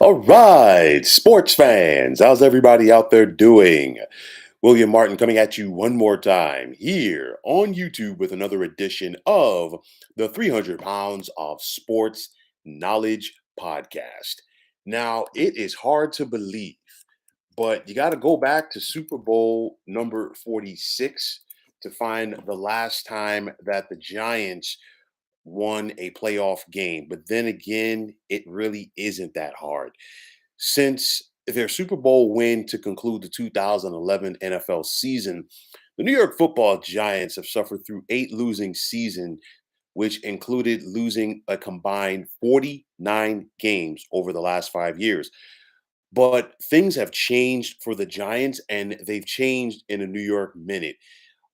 All right, sports fans, how's everybody out there doing? William Martin coming at you one more time here on YouTube with another edition of the 300 Pounds of Sports Knowledge podcast. Now, it is hard to believe, but you got to go back to Super Bowl number 46 to find the last time that the Giants won a playoff game. But then again, it really isn't that hard. Since their Super Bowl win to conclude the 2011 NFL season, the New York Football Giants have suffered through 8 losing seasons, which included losing a combined 49 games over the last 5 years. But things have changed for the Giants, and they've changed in a New York minute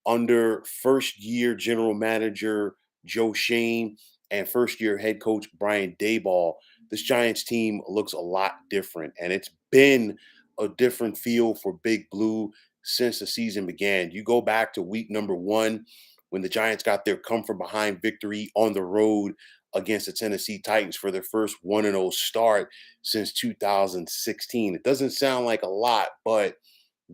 under first year general manager Joe Shane and first year head coach Brian Dayball, this Giants team looks a lot different. And it's been a different feel for Big Blue since the season began. You go back to week number 1 when the Giants got their come from behind victory on the road against the Tennessee Titans for their first 1-0 start since 2016. It doesn't sound like a lot, but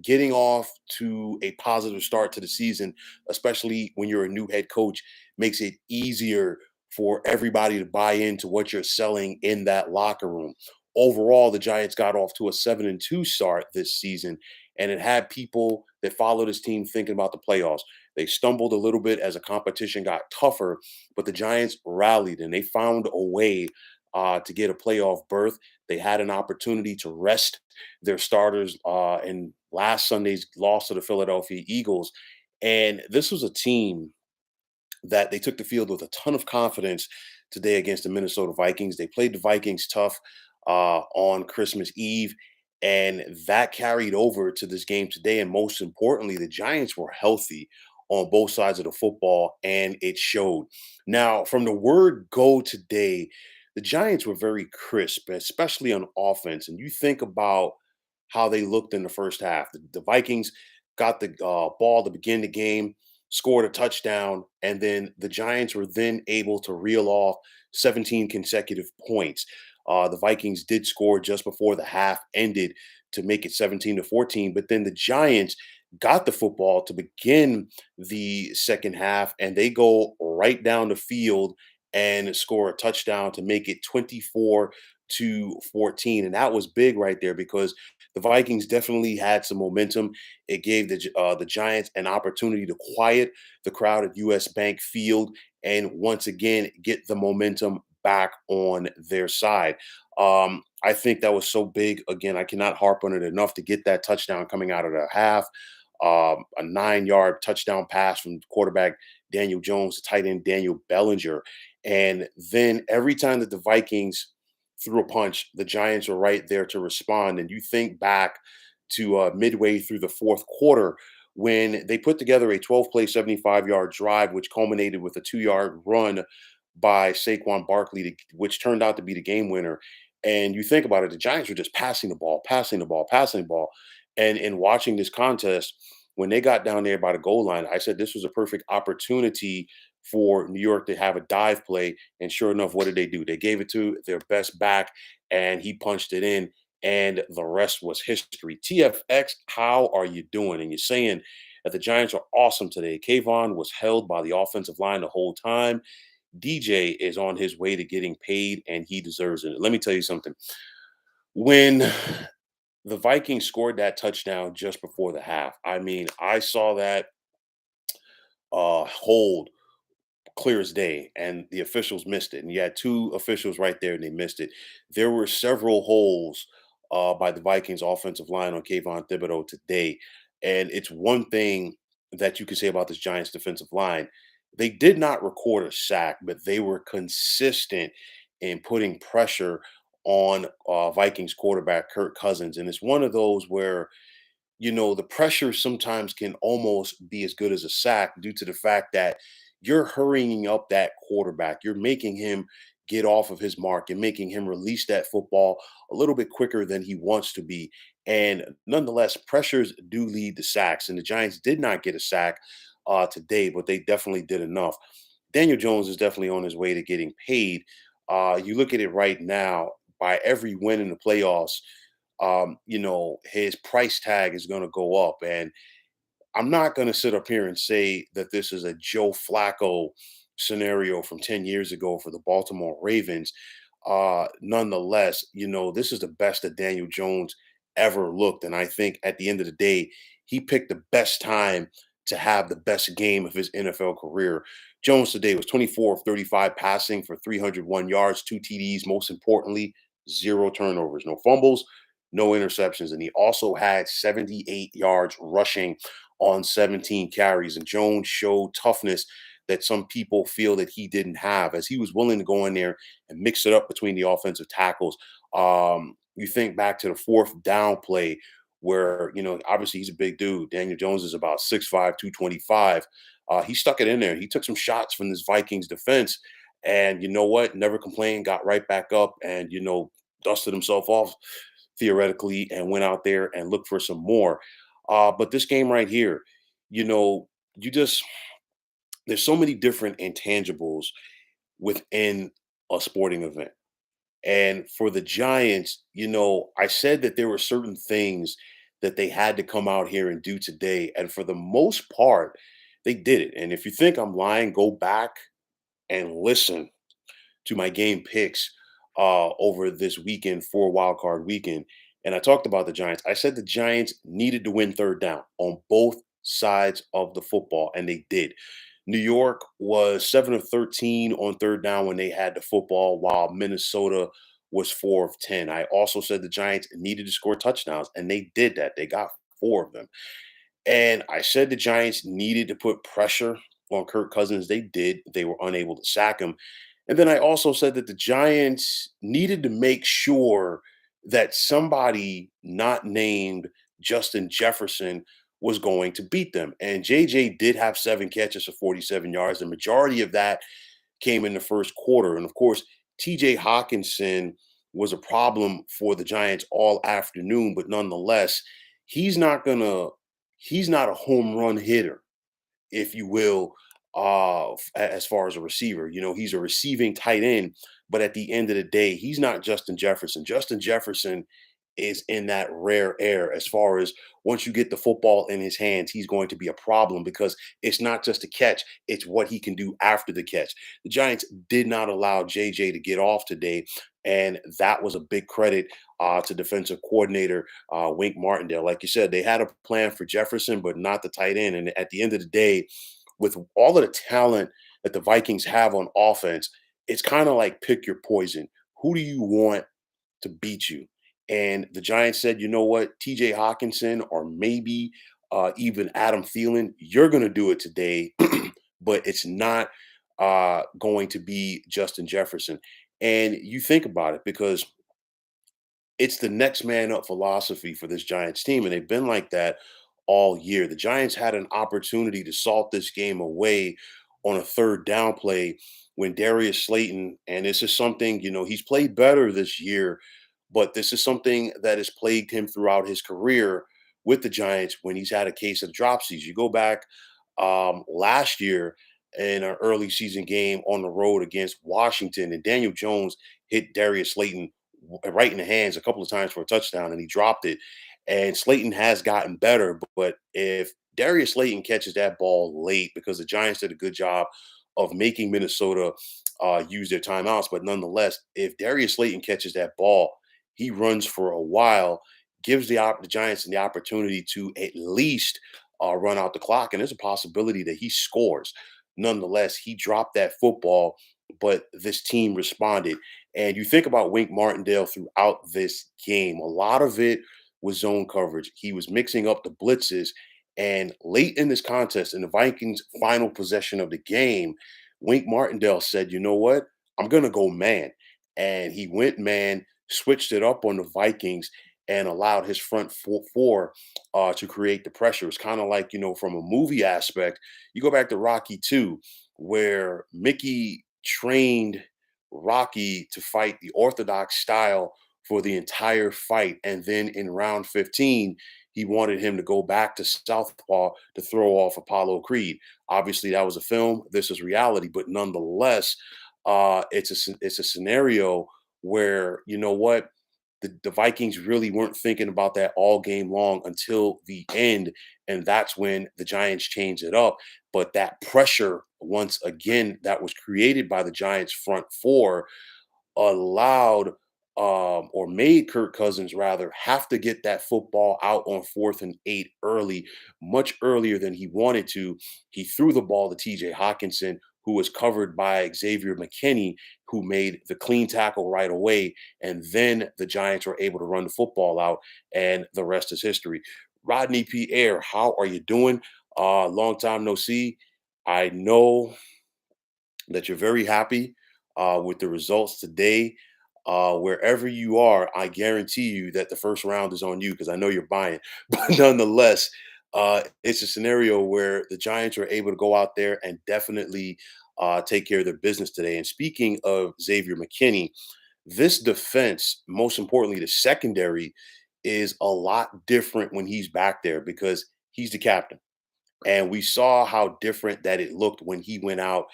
getting off to a positive start to the season, especially when you're a new head coach, makes it easier for everybody to buy into what you're selling in that locker room. Overall, the Giants got off to a 7-2 start this season, and it had people that follow this team thinking about the playoffs. They stumbled a little bit as the competition got tougher, but the Giants rallied and they found a way to get a playoff berth. They had an opportunity to rest their starters in last Sunday's loss to the Philadelphia Eagles. And this was a team that they took the field with a ton of confidence today against the Minnesota Vikings. They played the Vikings tough on Christmas Eve, and that carried over to this game today. And most importantly, the Giants were healthy on both sides of the football, and it showed. Now, from the word go today, the Giants were very crisp, especially on offense. And you think about how they looked in the first half. The Vikings got the ball to begin the game, scored a touchdown, and then the Giants were then able to reel off 17 consecutive points. The Vikings did score just before the half ended to make it 17-14, but then the Giants got the football to begin the second half, and they go right down the field and score a touchdown to make it 24-14. And that was big right there because the Vikings definitely had some momentum. It gave the Giants an opportunity to quiet the crowd at US Bank Field and once again get the momentum back on their side. I think that was so big. Again, I cannot harp on it enough to get that touchdown coming out of the half. A 9-yard touchdown pass from quarterback Daniel Jones to tight end Daniel Bellinger. And then every time that the Vikings threw a punch, the Giants were right there to respond. And you think back to midway through the fourth quarter when they put together a 12-play, 75-yard drive, which culminated with a 2-yard run by Saquon Barkley, which turned out to be the game winner. And you think about it, the Giants were just passing the ball, passing the ball, passing the ball. And in watching this contest, when they got down there by the goal line, I said this was a perfect opportunity for New York to have a dive play. And sure enough, what did they do? They gave it to their best back, and he punched it in, and the rest was history. TFX, how are you doing? And you're saying that the Giants are awesome today. Kayvon was held by the offensive line the whole time. DJ is on his way to getting paid, and he deserves it. Let me tell you something. When the Vikings scored that touchdown just before the half, I mean, I saw that hold clear as day, and the officials missed it. And you had two officials right there, and they missed it. There were several holes by the Vikings offensive line on Kayvon Thibodeau today. And it's one thing that you can say about this Giants defensive line. They did not record a sack, but they were consistent in putting pressure on Vikings quarterback Kirk Cousins. And it's one of those where the pressure sometimes can almost be as good as a sack due to the fact that you're hurrying up that quarterback. You're making him get off of his mark and making him release that football a little bit quicker than he wants to be. And nonetheless, pressures do lead to sacks. And the Giants did not get a sack today, but they definitely did enough. Daniel Jones is definitely on his way to getting paid. You look at it right now. by every win in the playoffs, his price tag is going to go up. And I'm not going to sit up here and say that this is a Joe Flacco scenario from 10 years ago for the Baltimore Ravens. Nonetheless, this is the best that Daniel Jones ever looked. And I think at the end of the day, he picked the best time to have the best game of his NFL career. Jones today was 24 of 35 passing for 301 yards, two TDs, most importantly, zero turnovers, no fumbles, no interceptions. And he also had 78 yards rushing on 17 carries. And Jones showed toughness that some people feel that he didn't have, as he was willing to go in there and mix it up between the offensive tackles. You think back to the fourth down play where, obviously he's a big dude. Daniel Jones is about 6'5, 225. He stuck it in there. He took some shots from this Vikings defense. And you know what? Never complained, got right back up and, dusted himself off theoretically and went out there and looked for some more. But this game right here, you know, you just there's so many different intangibles within a sporting event. And for the Giants, I said that there were certain things that they had to come out here and do today. And for the most part, they did it. And if you think I'm lying, go back and listen to my game picks over this weekend for Wild Card Weekend. And I talked about the Giants. I said the Giants needed to win third down on both sides of the football, and they did. New York was 7 of 13 on third down when they had the football, while Minnesota was 4 of 10. I also said the Giants needed to score touchdowns, and they did that. They got four of them. And I said the Giants needed to put pressure on Kirk Cousins. They did. They were unable to sack him. And then I also said that the Giants needed to make sure that somebody not named Justin Jefferson was going to beat them. And JJ did have 7 catches for 47 yards. The majority of that came in the first quarter. And of course, TJ Hawkinson was a problem for the Giants all afternoon, but nonetheless, he's not gonna he's not a home run hitter, if you will, as far as a receiver. He's a receiving tight end, but at the end of the day, he's not Justin Jefferson. Justin Jefferson is in that rare air as far as once you get the football in his hands, he's going to be a problem because it's not just a catch, it's what he can do after the catch. The Giants did not allow JJ to get off today. And that was a big credit to defensive coordinator Wink Martindale. Like you said, they had a plan for Jefferson, but not the tight end. And at the end of the day, with all of the talent that the Vikings have on offense, it's kind of like pick your poison. Who do you want to beat you? And the Giants said, you know what, TJ Hawkinson or maybe even Adam Thielen, you're going to do it today, but it's not going to be Justin Jefferson. And you think about it because it's the next man up philosophy for this Giants team, and they've been like that all year. The Giants had an opportunity to salt this game away on a third down play when Darius Slayton, and this is something, he's played better this year, but this is something that has plagued him throughout his career with the Giants when he's had a case of dropsies. You go back last year in an early season game on the road against Washington, and Daniel Jones hit Darius Slayton right in the hands a couple of times for a touchdown, and he dropped it. And Slayton has gotten better, but if Darius Slayton catches that ball late, because the Giants did a good job of making Minnesota use their timeouts, but nonetheless, if Darius Slayton catches that ball, he runs for a while, gives the Giants the opportunity to at least run out the clock, and there's a possibility that he scores. Nonetheless, he dropped that football, but this team responded. And you think about Wink Martindale throughout this game, a lot of it was zone coverage. He was mixing up the blitzes. And late in this contest, in the Vikings' final possession of the game, Wink Martindale said, you know what? I'm going to go man. And he went man, switched it up on the Vikings, and allowed his front four to create the pressure. It's kind of like, from a movie aspect, you go back to Rocky 2, where Mickey trained Rocky to fight the orthodox style for the entire fight. And then in round 15, he wanted him to go back to Southpaw to throw off Apollo Creed. Obviously, that was a film. This is reality. But nonetheless, it's a scenario where, you know what, the Vikings really weren't thinking about that all game long until the end. And that's when the Giants changed it up. But that pressure, once again, that was created by the Giants front four allowed or made Kirk Cousins rather have to get that football out on 4th and 8 early, much earlier than he wanted to. He threw the ball to TJ Hawkinson, who was covered by Xavier McKinney, who made the clean tackle right away. And then the Giants were able to run the football out, and the rest is history. Rodney Pierre, how are you doing? Long time no see. I know that you're very happy with the results today. Wherever you are, I guarantee you that the first round is on you because I know you're buying. But nonetheless, it's a scenario where the Giants are able to go out there and definitely take care of their business today. And speaking of Xavier McKinney, this defense, most importantly, the secondary, is a lot different when he's back there because he's the captain. And we saw how different that it looked when he went out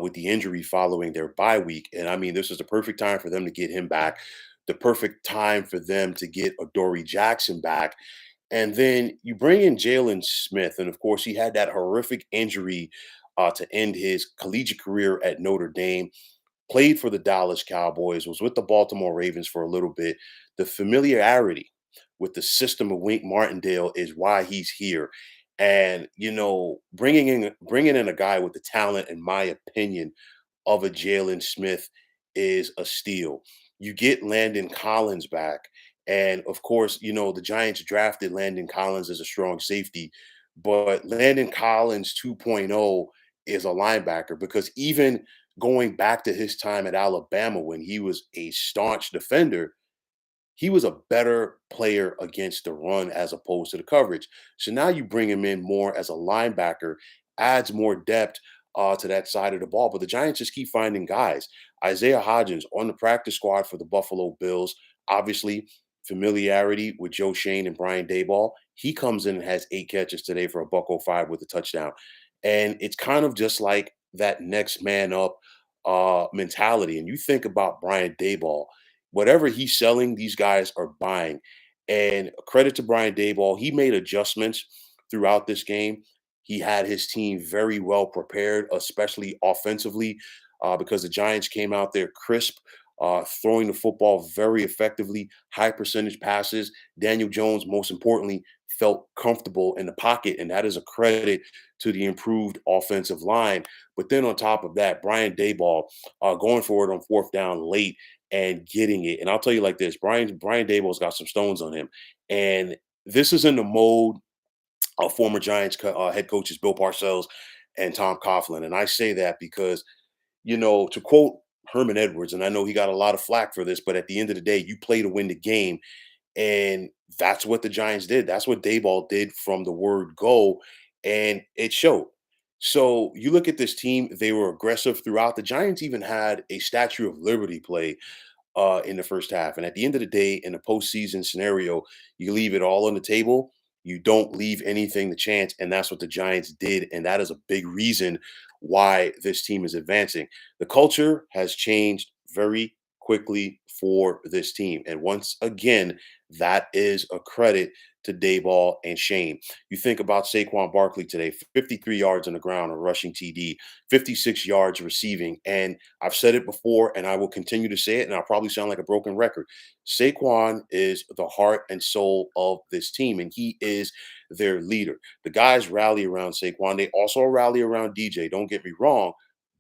with the injury following their bye week. And I mean, this was the perfect time for them to get him back, the perfect time for them to get Adoree Jackson back. And then you bring in Jalen Smith. And of course, he had that horrific injury to end his collegiate career at Notre Dame, played for the Dallas Cowboys, was with the Baltimore Ravens for a little bit. The familiarity with the system of Wink Martindale is why he's here. And bringing in a guy with the talent, in my opinion, of a Jalen Smith is a steal. You get Landon Collins back, and of course, the Giants drafted Landon Collins as a strong safety, but Landon Collins 2.0 is a linebacker because even going back to his time at Alabama when he was a staunch defender, he was a better player against the run as opposed to the coverage. So now you bring him in more as a linebacker, adds more depth to that side of the ball. But the Giants just keep finding guys. Isaiah Hodgins on the practice squad for the Buffalo Bills, obviously familiarity with Joe Shane and Brian Dayball. He comes in and has 8 catches today for a buck 05 with a touchdown. And it's kind of just like that next man up mentality. And you think about Brian Dayball, whatever he's selling, these guys are buying. And credit to Brian Dayball, he made adjustments throughout this game. He had his team very well prepared, especially offensively, because the Giants came out there crisp, throwing the football very effectively, high percentage passes. Daniel Jones, most importantly, felt comfortable in the pocket, and that is a credit to the improved offensive line. But then on top of that, Brian Dayball going for it on 4th down late and getting it. And I'll tell you like this: Brian Dayball's got some stones on him, and this is in the mode of former Giants head coaches Bill Parcells and Tom Coughlin. And I say that because to quote Herman Edwards, and I know he got a lot of flack for this, but at the end of the day, you play to win the game. And that's what the Giants did. That's what Dayball did from the word go, and it showed. So you look at this team, they were aggressive throughout. The Giants even had a Statue of Liberty play in the first half. And at the end of the day, in a postseason scenario, you leave it all on the table. You don't leave anything to chance. And that's what the Giants did. And that is a big reason why this team is advancing. The culture has changed very quickly for this team. And once again, that is a credit to Dayball and Shane. You think about Saquon Barkley today, 53 yards on the ground, a rushing TD, 56 yards receiving. And I've said it before, and I will continue to say it, and I'll probably sound like a broken record. Saquon is the heart and soul of this team, and he is their leader. The guys rally around Saquon. They also rally around DJ. Don't get me wrong,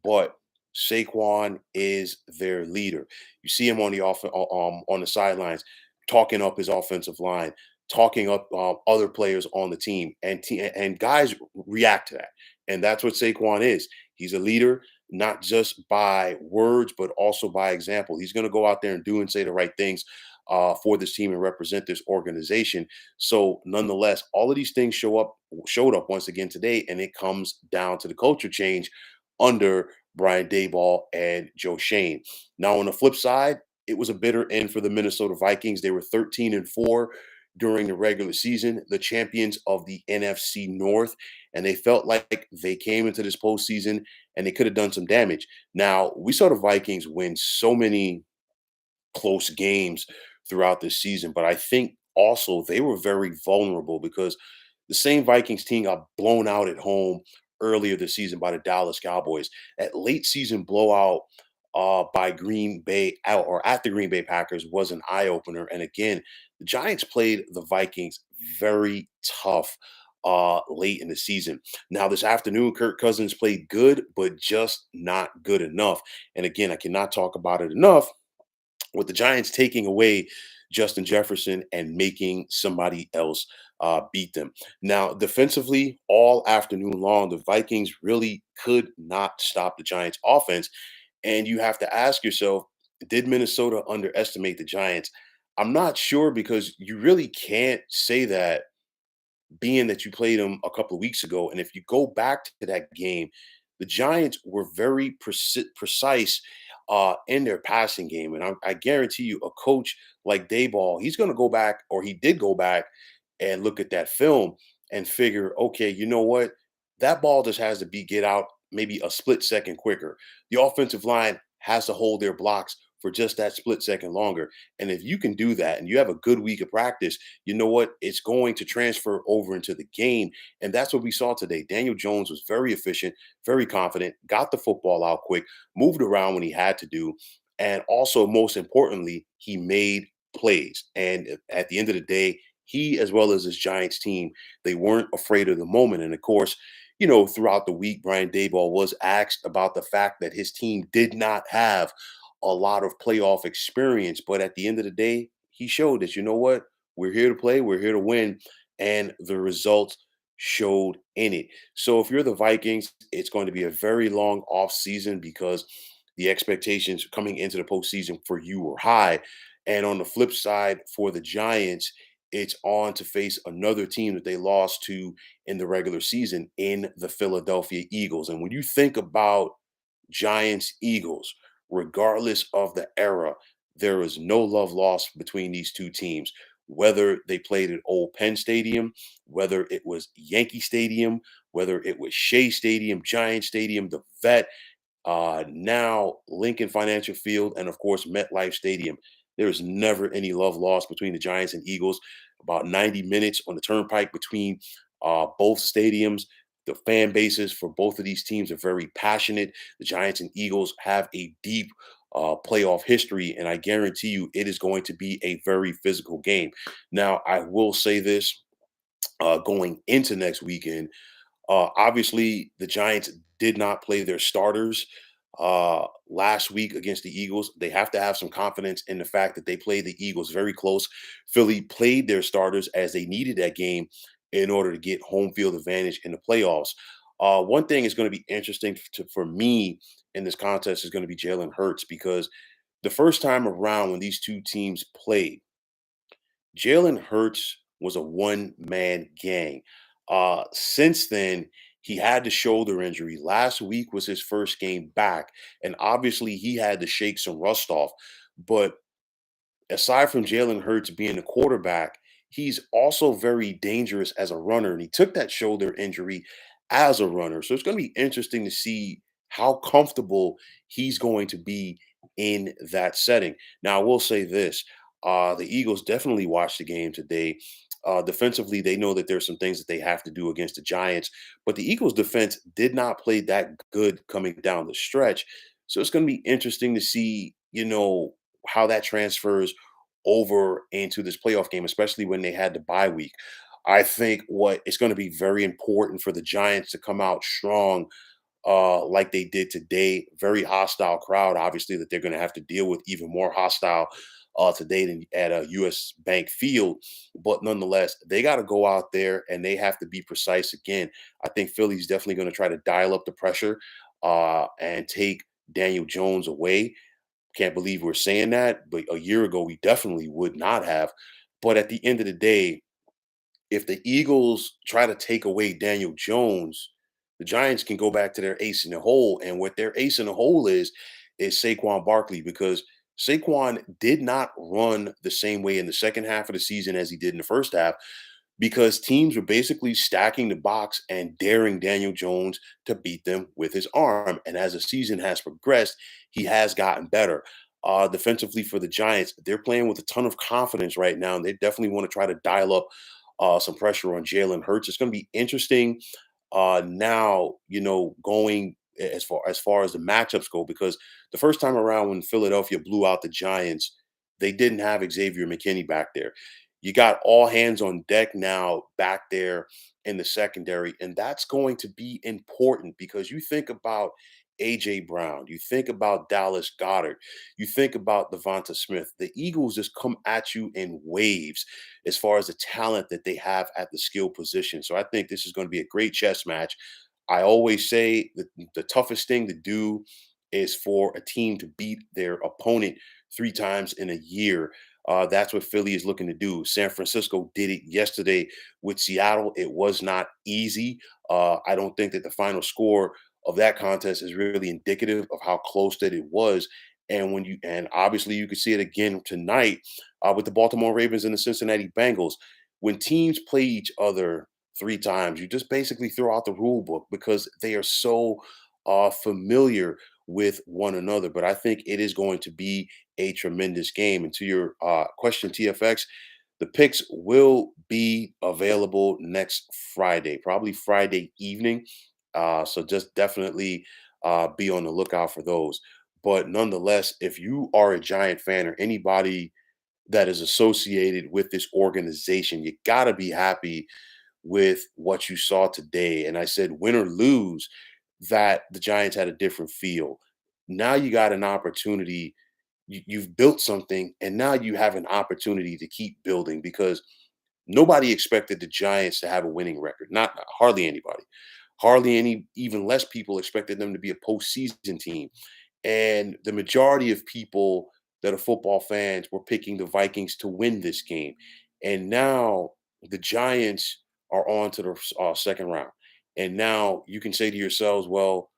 but Saquon is their leader. You see him on the sidelines, talking up his offensive line, talking up other players on the team, and guys react to that. And that's what Saquon is. He's a leader, not just by words, but also by example. He's going to go out there and do and say the right things for this team and represent this organization. So, nonetheless, all of these things showed up once again today, and it comes down to the culture change under Brian Dayball and Joe Shane. Now, on the flip side, it was a bitter end for the Minnesota Vikings. They were 13-4 during the regular season, the champions of the NFC North, and they felt like they came into this postseason and they could have done some damage. Now, we saw the Vikings win so many close games throughout this season. But I think also they were very vulnerable because the same Vikings team got blown out at home earlier this season by the Dallas Cowboys. That late season blowout by Green Bay out or at the Green Bay Packers was an eye opener. And again, the Giants played the Vikings very tough late in the season. Now, this afternoon, Kirk Cousins played good, but just not good enough. And again, I cannot talk about it enough with the Giants taking away Justin Jefferson and making somebody else beat them. Now, defensively, all afternoon long, the Vikings really could not stop the Giants' offense. And you have to ask yourself, did Minnesota underestimate the Giants? I'm not sure because you really can't say that being that you played them a couple of weeks ago. And if you go back to that game, the Giants were very precise in their passing game. And I guarantee you, a coach like Dayball, he's going to go back, or he did go back and look at that film and figure, okay, you know what? That ball just has to be get out maybe a split second quicker. The offensive line has to hold their blocks for just that split second longer. And if you can do that and you have a good week of practice, you know what? It's going to transfer over into the game. And that's what we saw today. Daniel Jones was very efficient, very confident, got the football out quick, moved around when he had to do. And also, most importantly, he made plays. And at the end of the day, he, as well as his Giants team, they weren't afraid of the moment. And of course, throughout the week, Brian Dayball was asked about the fact that his team did not have a lot of playoff experience. But at the end of the day, he showed that, you know what? We're here to play, we're here to win. And the results showed in it. So if you're the Vikings, it's going to be a very long off season because the expectations coming into the postseason for you were high. And on the flip side, for the Giants, it's on to face another team that they lost to in the regular season in the Philadelphia Eagles. And when you think about Giants Eagles, regardless of the era, there is no love lost between these two teams. Whether they played at Old Penn Stadium, whether it was Yankee Stadium, whether it was Shea Stadium, Giant Stadium, the Vet, now Lincoln Financial Field, and of course MetLife Stadium. There is never any love lost between the Giants and Eagles. About 90 minutes on the turnpike between both stadiums. The fan bases for both of these teams are very passionate. The Giants and Eagles have a deep playoff history, and I guarantee you it is going to be a very physical game. Now, I will say this going into next weekend. Obviously, the Giants did not play their starters last week against the Eagles. They have to have some confidence in the fact that they played the Eagles very close. Philly played their starters as they needed that game in order to get home field advantage in the playoffs. One thing is going to be interesting for me in this contest is going to be Jalen Hurts because the first time around when these two teams played, Jalen Hurts was a one-man gang. Since then, he had the shoulder injury. Last week was his first game back, and obviously he had to shake some rust off. But aside from Jalen Hurts being a quarterback, he's also very dangerous as a runner, and he took that shoulder injury as a runner. So it's going to be interesting to see how comfortable he's going to be in that setting. Now, I will say this: the Eagles definitely watched the game today. Defensively, they know that there's some things that they have to do against the Giants, but the Eagles' defense did not play that good coming down the stretch. So it's going to be interesting to see, how that transfers over into this playoff game, especially when they had the bye week. I think what it's going to be very important for the Giants to come out strong like they did today. Very hostile crowd, obviously, that they're going to have to deal with even more hostile today than at a US Bank Field. But nonetheless, they got to go out there and they have to be precise again. I think Philly's definitely going to try to dial up the pressure and take Daniel Jones away. Can't believe we're saying that, but a year ago we definitely would not have. But at the end of the day, if the Eagles try to take away Daniel Jones, the Giants can go back to their ace in the hole. And what their ace in the hole is Saquon Barkley, because Saquon did not run the same way in the second half of the season as he did in the first half because teams were basically stacking the box and daring Daniel Jones to beat them with his arm. And as the season has progressed, he has gotten better. defensively for the Giants, they're playing with a ton of confidence right now, and they definitely want to try to dial up some pressure on Jalen Hurts. It's going to be interesting now, going as far as the matchups go, because the first time around when Philadelphia blew out the Giants, they didn't have Xavier McKinney back there. You got all hands on deck now back there in the secondary, and that's going to be important because you think about AJ Brown, you think about Dallas Goddard, you think about Devonta Smith. The Eagles just come at you in waves as far as the talent that they have at the skill position. So I think this is going to be a great chess match. I always say that the toughest thing to do is for a team to beat their opponent three times in a year. That's what Philly is looking to do. San Francisco did it yesterday with Seattle. It was not easy. I don't think that the final score of that contest is really indicative of how close that it was. And obviously you could see it again tonight with the Baltimore Ravens and the Cincinnati Bengals. When teams play each other three times, you just basically throw out the rule book because they are so familiar with one another. But I think it is going to be a tremendous game. And to your question, TFX, the picks will be available next Friday, probably Friday evening. So just definitely be on the lookout for those. But nonetheless, if you are a Giant fan or anybody that is associated with this organization, you got to be happy with what you saw today. And I said, win or lose, that the Giants had a different feel. Now you got an opportunity. You've built something, and now you have an opportunity to keep building because nobody expected the Giants to have a winning record. Not hardly anybody. Hardly any, even less people expected them to be a postseason team. And the majority of people that are football fans were picking the Vikings to win this game. And now the Giants are on to the second round. And now you can say to yourselves, well,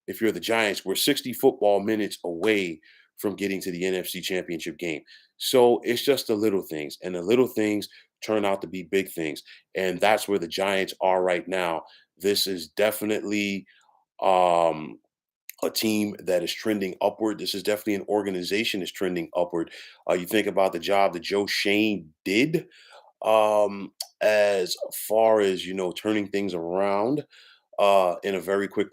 if you're the Giants, we're 60 football minutes away from getting to the NFC Championship game. So it's just the little things, and the little things turn out to be big things. And that's where the Giants are right now. This is definitely um, a team that is trending upward. This is definitely an organization that's trending upward. You think about the job that Joe Shane did um, as far as turning things around in a very quick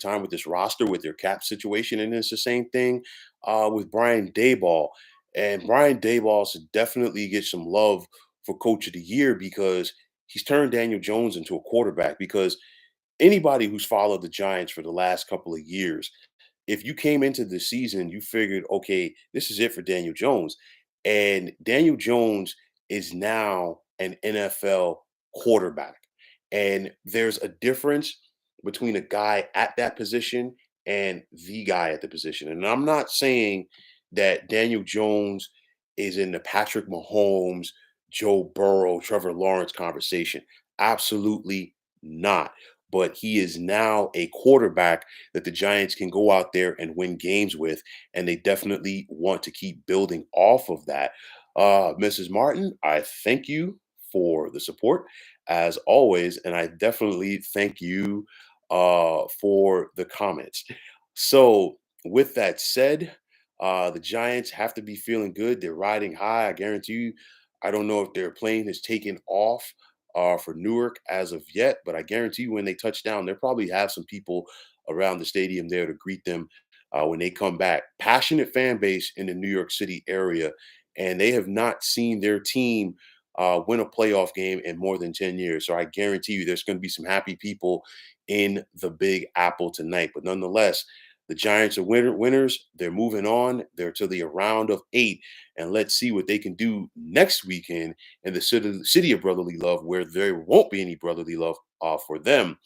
time with this roster with their cap situation, and it's the same thing with Brian Dayball. And Brian Dayball should definitely get some love for Coach of the Year because he's turned Daniel Jones into a quarterback. Because anybody who's followed the Giants for the last couple of years, if you came into the season, you figured, okay, this is it for Daniel Jones. And Daniel Jones is now an NFL quarterback. And there's a difference between a guy at that position and the guy at the position. And I'm not saying that Daniel Jones is in the Patrick Mahomes, Joe Burrow, Trevor Lawrence conversation. Absolutely not. But he is now a quarterback that the Giants can go out there and win games with, and they definitely want to keep building off of that. Mrs. Martin, I thank you for the support as always, and I definitely thank you for the comments. So, with that said, the Giants have to be feeling good. They're riding high. I guarantee you. I don't know if their plane has taken off for Newark as of yet, but I guarantee you when they touch down, they'll probably have some people around the stadium there to greet them when they come back. Passionate fan base in the New York City area, and they have not seen their team win a playoff game in more than 10 years. So I guarantee you there's going to be some happy people in the Big Apple tonight. But nonetheless, the Giants are winners. They're moving on. They're to the round of 8. And let's see what they can do next weekend in the city of brotherly love, where there won't be any brotherly love for them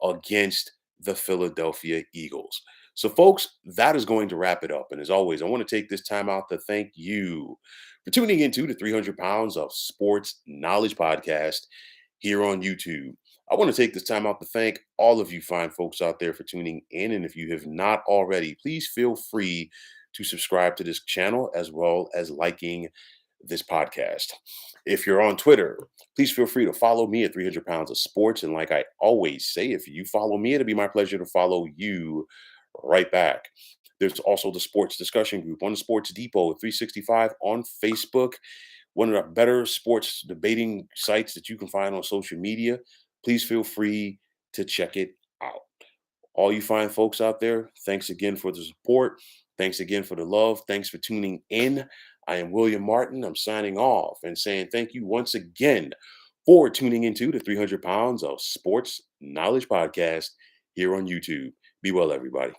against the Philadelphia Eagles. So, folks, that is going to wrap it up. And as always, I want to take this time out to thank you for tuning into the 300 Pounds of Sports Knowledge podcast here on YouTube. I want to take this time out to thank all of you fine folks out there for tuning in. And if you have not already, please feel free to subscribe to this channel as well as liking this podcast. If you're on Twitter, please feel free to follow me at 300 Pounds of Sports. And like I always say, if you follow me, it'll be my pleasure to follow you right back. There's also the sports discussion group on the Sports Depot 365 on Facebook, one of the better sports debating sites that you can find on social media. Please feel free to check it out. All you fine folks out there, thanks again for the support. Thanks again for the love. Thanks for tuning in. I am William Martin. I'm signing off and saying thank you once again for tuning into the 300 Pounds of Sports Knowledge podcast here on YouTube. Be well, everybody.